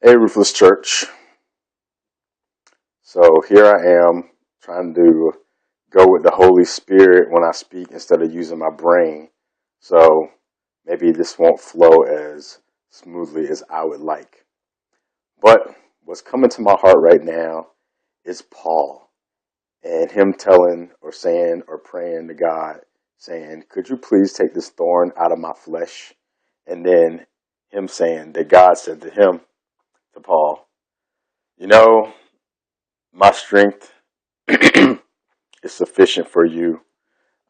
Hey, Ruthless Church. So here I am trying to go with the Holy Spirit when I speak instead of using my brain. So maybe this won't flow as smoothly as I would like. But what's coming to my heart right now is Paul and him telling or saying or praying to God, saying, could you please take this thorn out of my flesh? And then him saying that God said to him, to Paul, you know, my strength is sufficient for you.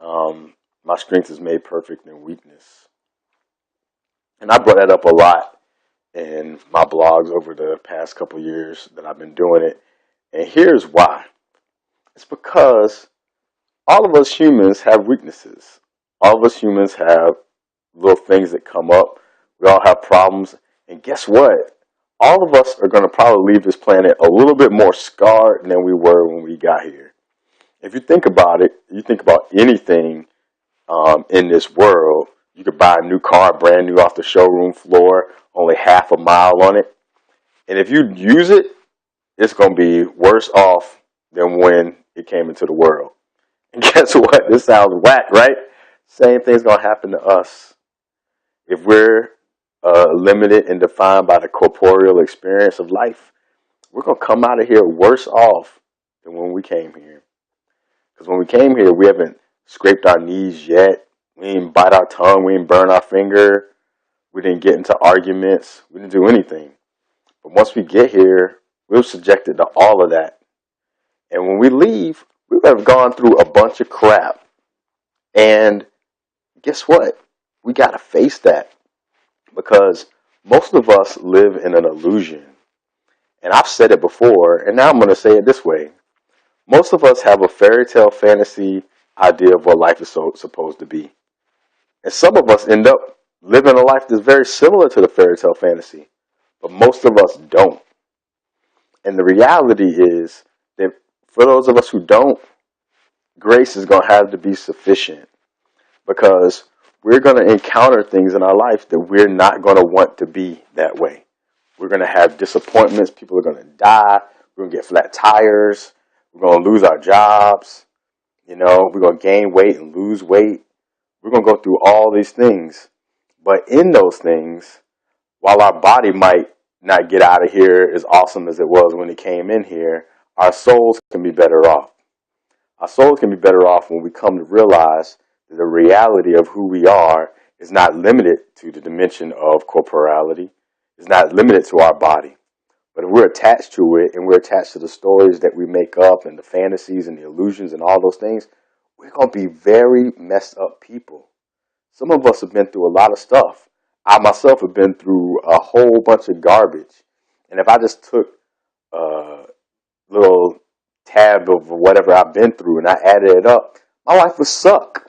My strength is made perfect in weakness. And I brought that up a lot in my blogs over the past couple years that I've been doing it. And here's why. It's because all of us humans have weaknesses. All of us humans have little things that come up. We all have problems. And guess what? All of us are going to probably leave this planet a little bit more scarred than we were when we got here. If you think about it, you think about anything in this world, you could buy a new car, brand new off the showroom floor, only half a mile on it. And if you use it, it's going to be worse off than when it came into the world. And guess what? This sounds whack, right? Same thing's going to happen to us. If we're limited and defined by the corporeal experience of life, we're going to come out of here worse off than when we came here. Because when we came here, we haven't scraped our knees yet. We didn't bite our tongue. We didn't burn our finger. We didn't get into arguments. We didn't do anything. But once we get here, we're subjected to all of that. And when we leave, we have gone through a bunch of crap. And guess what? We got to face that. Because most of us live in an illusion. And I've said it before, and now I'm going to say it this way. Most of us have a fairy tale fantasy idea of what life is supposed to be. And some of us end up living a life that's very similar to the fairy tale fantasy. But most of us don't. And the reality is that for those of us who don't, grace is going to have to be sufficient. Because we're going to encounter things in our life that we're not going to want to be that way. We're going to have disappointments. People are going to die. We're going to get flat tires. We're going to lose our jobs. We're going to gain weight and lose weight. We're going to go through all these things. But in those things, while our body might not get out of here as awesome as it was when it came in here, our souls can be better off. Our souls can be better off when we come to realize that the reality of who we are is not limited to the dimension of corporality. It's not limited to our body. But if we're attached to it and we're attached to the stories that we make up and the fantasies and the illusions and all those things, we're going to be very messed up people. Some of us have been through a lot of stuff. I myself have been through a whole bunch of garbage. And if I just took a little tab of whatever I've been through and I added it up, my life would suck.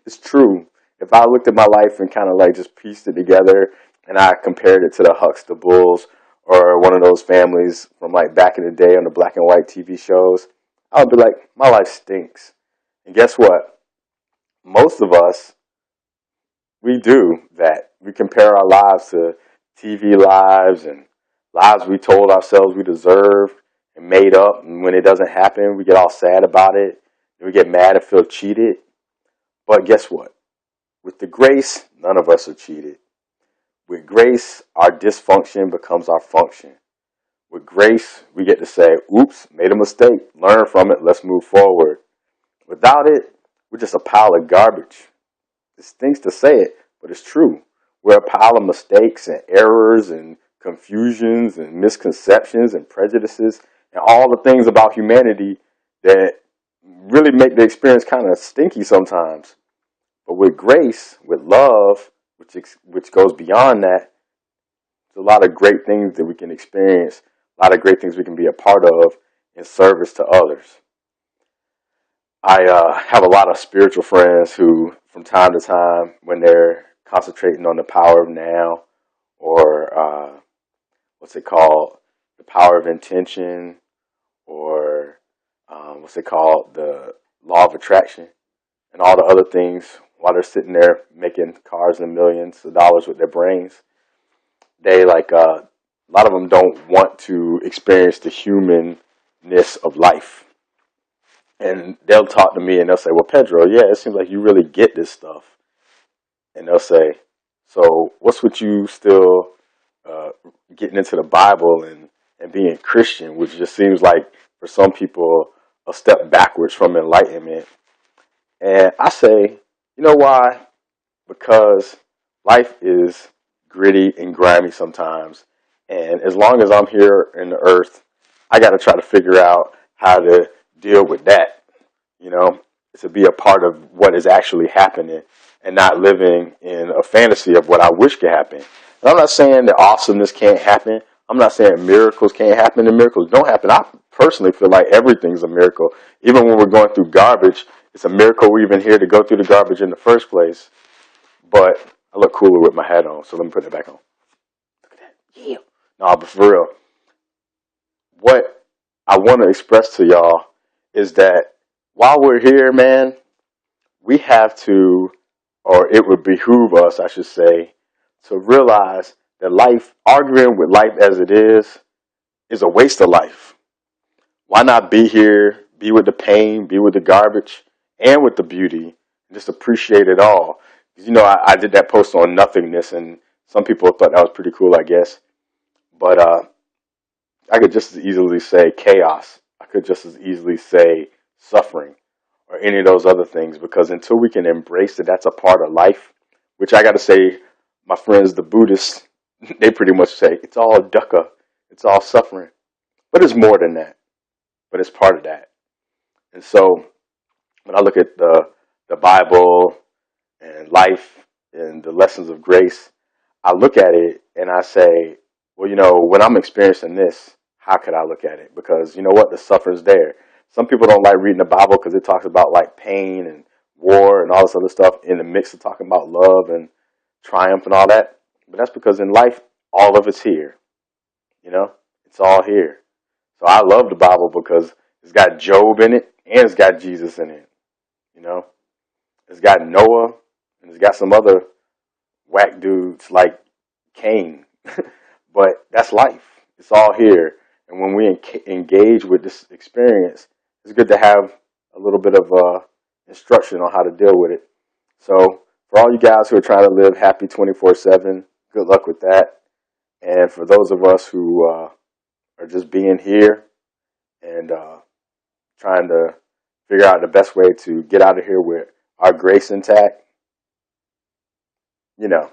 It's true. If I looked at my life and kind of like just pieced it together and I compared it to the Huxtables or one of those families from like back in the day on the black and white TV shows, I would be like, my life stinks. And guess what? Most of us, we do that. We compare our lives to TV lives and lives we told ourselves we deserved and made up. And when it doesn't happen, we get all sad about it. And we get mad and feel cheated. But guess what? With the grace, none of us are cheated. With grace, our dysfunction becomes our function. With grace, we get to say, oops, made a mistake, learn from it, let's move forward. Without it, we're just a pile of garbage. It stinks to say it, but it's true. We're a pile of mistakes and errors and confusions and misconceptions and prejudices and all the things about humanity that really make the experience kind of stinky sometimes. But with grace, with love, which goes beyond that, there's a lot of great things that we can experience, a lot of great things we can be a part of in service to others. I have a lot of spiritual friends who, from time to time, when they're concentrating on the power of now, or what's it called, the power of intention, or what's it called, the law of attraction, and all the other things, while they're sitting there making cars and millions of dollars with their brains, they a lot of them don't want to experience the humanness of life. And they'll talk to me and they'll say, well, Pedro, yeah, it seems like you really get this stuff. And they'll say, so what's with you still uh, getting into the Bible and being Christian, which just seems like for some people a step backwards from enlightenment. And I say, you know why? Because life is gritty and grimy sometimes. And as long as I'm here in the earth, I got to try to figure out how to deal with that, you know, to be a part of what is actually happening and not living in a fantasy of what I wish could happen. And I'm not saying that awesomeness can't happen. I'm not saying miracles can't happen and miracles don't happen. I personally feel like everything's a miracle. Even when we're going through garbage, it's a miracle we're even here to go through the garbage in the first place. But I look cooler with my hat on, so let me put it back on. Look at that. Yeah. No, but for real, what I want to express to y'all is that while we're here, man, we have to, or it would behoove us, I should say, to realize that life, arguing with life as it is a waste of life. Why not be here, be with the pain, be with the garbage, and with the beauty, and just appreciate it all? You know, I did that post on nothingness, and some people thought that was pretty cool, I guess. But I could just as easily say chaos. I could just as easily say suffering or any of those other things, because until we can embrace that that's a part of life, which I got to say, my friends, the Buddhists, they pretty much say it's all dukkha, it's all suffering. But it's more than that, but it's part of that. And so when I look at the Bible and life and the lessons of grace, I look at it and I say, well, you know, when I'm experiencing this, how could I look at it? Because you know what? The suffering's there. Some people don't like reading the Bible because it talks about like pain and war and all this other stuff in the mix of talking about love and triumph and all that. But that's because in life, all of it's here. You know, it's all here. So I love the Bible because it's got Job in it and it's got Jesus in it. You know, it's got Noah and it's got some other whack dudes like Cain. But that's life. It's all here. And when we engage with this experience, it's good to have a little bit of instruction on how to deal with it. So for all you guys who are trying to live happy 24/7, good luck with that. And for those of us who are just being here and trying to figure out the best way to get out of here with our grace intact, you know,